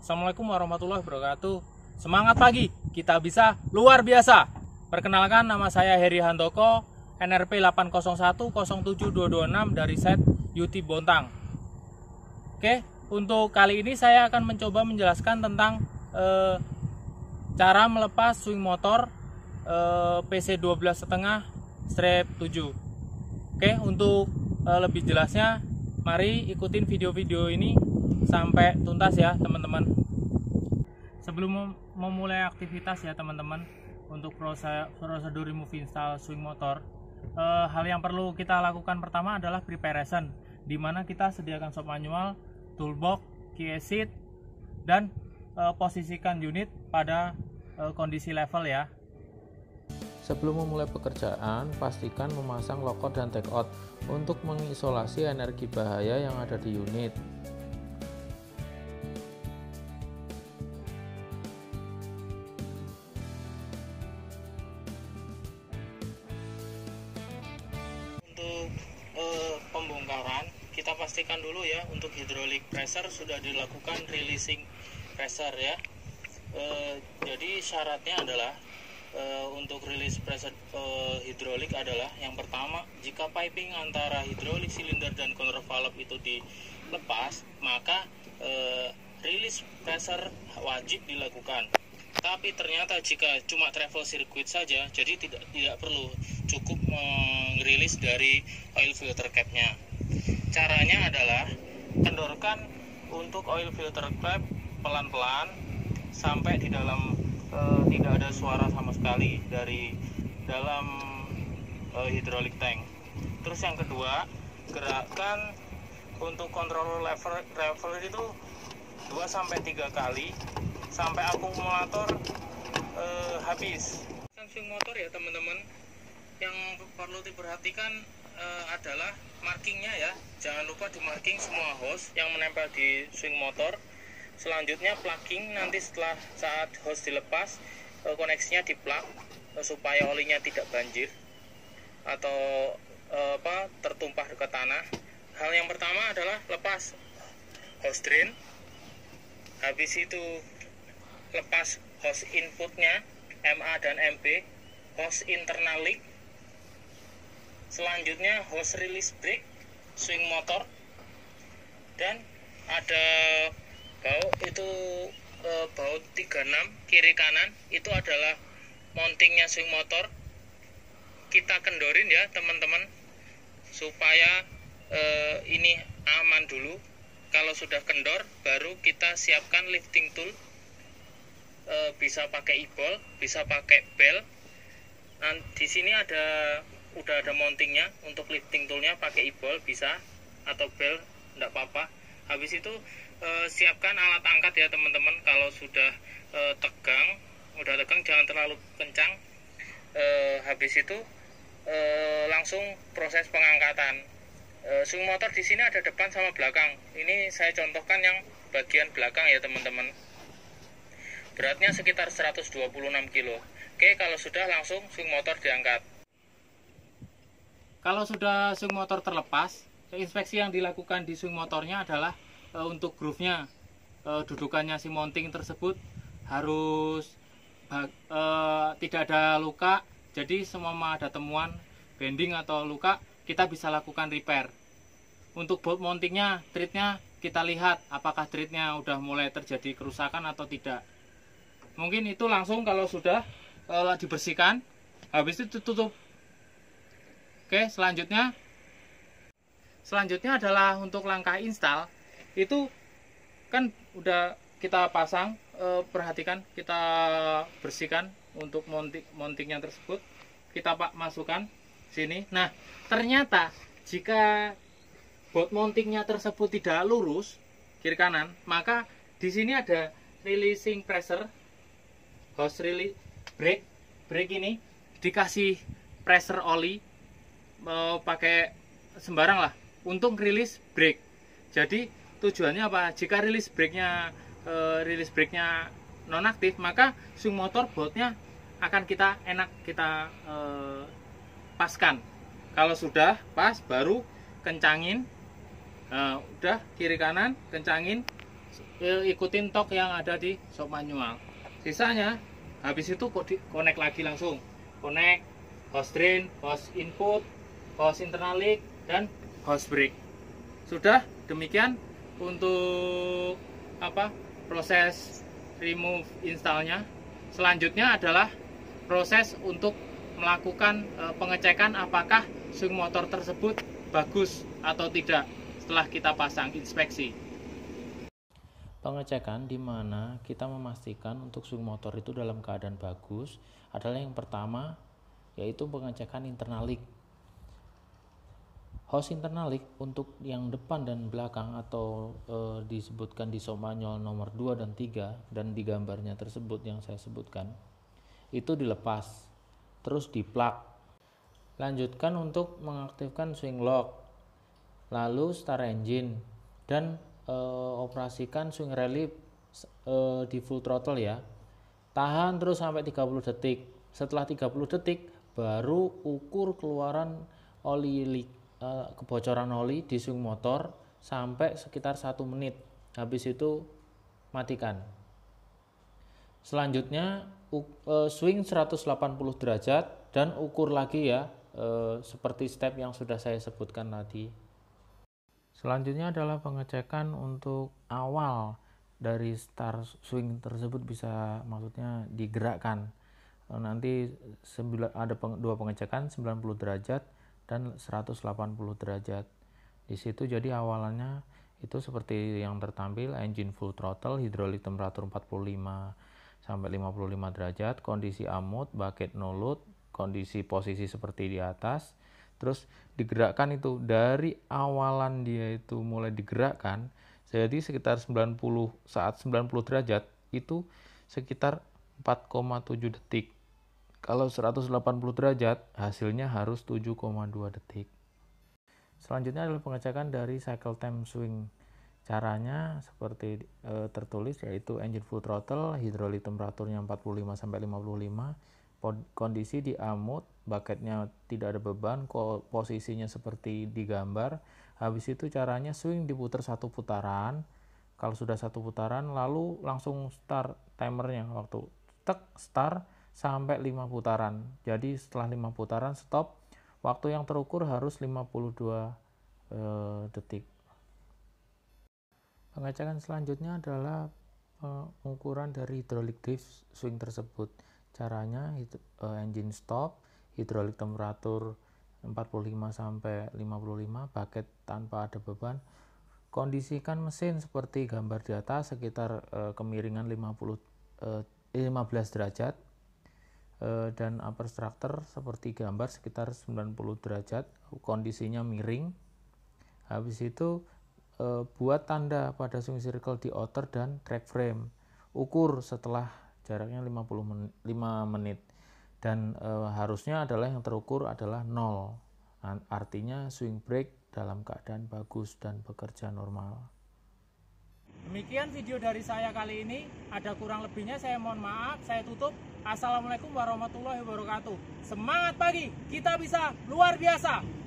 Assalamualaikum warahmatullahi wabarakatuh. Semangat pagi, kita bisa luar biasa. Perkenalkan, nama saya Heri Handoko, NRP 8010726 dari set UT Bontang. Oke, untuk kali ini saya akan mencoba menjelaskan tentang cara melepas swing motor PC 12,5 strap 7. Oke, untuk lebih jelasnya, mari ikutin video-video ini sampai tuntas ya teman-teman. Sebelum memulai aktivitas ya teman-teman, untuk prosedur remove install swing motor, hal yang perlu kita lakukan pertama adalah preparation, di mana kita sediakan shop manual, toolbox, key seat, dan posisikan unit pada kondisi level ya. Sebelum memulai pekerjaan, pastikan memasang lockout dan take out untuk mengisolasi energi bahaya yang ada di unit. Untuk pembongkaran, kita pastikan dulu ya, untuk hydraulic pressure sudah dilakukan releasing pressure ya. Jadi syaratnya adalah untuk release pressure hidrolik adalah yang pertama, jika piping antara hidrolik silinder dan control valve itu dilepas, maka release pressure wajib dilakukan. Tapi ternyata jika cuma travel circuit saja, jadi tidak perlu, cukup merilis dari oil filter capnya. Caranya adalah kendorkan untuk oil filter cap pelan-pelan sampai di dalam tidak ada suara sama sekali dari dalam hydraulic tank. Terus yang kedua, gerakkan untuk kontrol level itu 2-3 kali sampai akumulator habis. Swing motor ya teman-teman, yang perlu diperhatikan adalah markingnya ya. Jangan lupa di marking semua hose yang menempel di swing motor. Selanjutnya plugging, nanti setelah saat hose dilepas, koneksinya di plug supaya olinya tidak banjir atau tertumpah ke tanah. Hal yang pertama adalah lepas hose drain, habis itu lepas hose inputnya MA dan MP, hose internal leak, selanjutnya hose release brake swing motor, dan ada baut itu baut 36 kiri kanan, itu adalah mountingnya swing motor. Kita kendorin ya teman-teman supaya ini aman dulu. Kalau sudah kendor, baru kita siapkan lifting tool. Bisa pakai e-ball, bisa pakai bel. Nah, di sini udah ada mountingnya. Untuk lifting toolnya pakai e-ball bisa, atau bel enggak apa-apa. Habis itu siapkan alat angkat ya teman-teman. Kalau sudah udah tegang jangan terlalu kencang. Habis itu langsung proses pengangkatan. Swing motor di sini ada depan sama belakang. Ini saya contohkan yang bagian belakang ya teman-teman. Beratnya sekitar 126 kilo. Oke, kalau sudah langsung swing motor diangkat. Kalau sudah swing motor terlepas, inspeksi yang dilakukan di swing motornya adalah untuk groove-nya, dudukannya si mounting tersebut harus tidak ada luka. Jadi semua ada temuan bending atau luka, kita bisa lakukan repair. Untuk bolt mountingnya, threadnya kita lihat apakah threadnya udah mulai terjadi kerusakan atau tidak. Mungkin itu langsung kalau sudah dibersihkan, habis itu tutup. Oke, selanjutnya adalah untuk langkah install. Itu kan udah kita pasang, perhatikan, kita bersihkan untuk mountingnya tersebut, kita masukkan sini. Nah, ternyata jika bolt mountingnya tersebut tidak lurus kiri kanan, maka di sini ada releasing pressure, hose release brake ini dikasih pressure oli, pakai sembarang lah untuk rilis brake. Jadi tujuannya apa? Jika rilis brake-nya nonaktif, maka swing motor boltnya akan kita paskan. Kalau sudah pas, baru kencangin. Udah kiri kanan kencangin, ikutin tok yang ada di shop manual. Sisanya habis itu connect lagi langsung. Connect hose drain, hose input, hose internal leak, dan hose brake. Sudah demikian untuk proses remove installnya. Selanjutnya adalah proses untuk melakukan pengecekan apakah swing motor tersebut bagus atau tidak setelah kita pasang inspeksi. Pengecekan di mana kita memastikan untuk swing motor itu dalam keadaan bagus adalah yang pertama, yaitu pengecekan internal leak. Hose internal leak untuk yang depan dan belakang atau disebutkan di shop manual nomor 2 dan 3 dan di gambarnya tersebut yang saya sebutkan, itu dilepas, terus di-plug. Lanjutkan untuk mengaktifkan swing lock, lalu start engine, dan operasikan swing relief di full throttle ya. Tahan terus sampai 30 detik. Setelah 30 detik baru ukur keluaran oli leak, kebocoran oli di swing motor sampai sekitar 1 menit. Habis itu matikan. Selanjutnya swing 180 derajat dan ukur lagi ya, seperti step yang sudah saya sebutkan tadi. Selanjutnya adalah pengecekan untuk awal dari start swing tersebut bisa maksudnya digerakkan. Nanti ada 2 pengecekan 90 derajat dan 180 derajat. Di situ jadi awalannya itu seperti yang tertampil, engine full throttle, hidrolik temperatur 45 sampai 55 derajat, kondisi amut, bucket no load, kondisi posisi seperti di atas. Terus digerakkan itu dari awalan dia itu mulai digerakkan, jadi sekitar 90 derajat itu sekitar 4,7 detik. Kalau 180 derajat hasilnya harus 7,2 detik. Selanjutnya adalah pengecekan dari cycle time swing. Caranya seperti tertulis, yaitu engine full throttle, hidrolik temperaturnya 45 sampai 55, kondisi di amut, bucketnya tidak ada beban, posisinya seperti di gambar. Habis itu caranya swing diputar 1 putaran. Kalau sudah 1 putaran lalu langsung start timernya, waktu start sampai 5 putaran. Jadi setelah 5 putaran stop, waktu yang terukur harus 52 detik. Pengecekan selanjutnya adalah pengukuran dari hydraulic drift swing tersebut. Caranya engine stop, hidrolik temperatur 45 sampai 55, bucket tanpa ada beban. Kondisikan mesin seperti gambar di atas, sekitar kemiringan 15 derajat, dan upper structure seperti gambar sekitar 90 derajat, kondisinya miring. Habis itu buat tanda pada swing circle di outer dan track frame. Ukur setelah jaraknya 5 menit, dan harusnya adalah yang terukur adalah 0. Artinya swing brake dalam keadaan bagus dan bekerja normal. Demikian video dari saya kali ini. Ada kurang lebihnya saya mohon maaf. Saya tutup. Assalamualaikum warahmatullahi wabarakatuh. Semangat pagi, kita bisa luar biasa.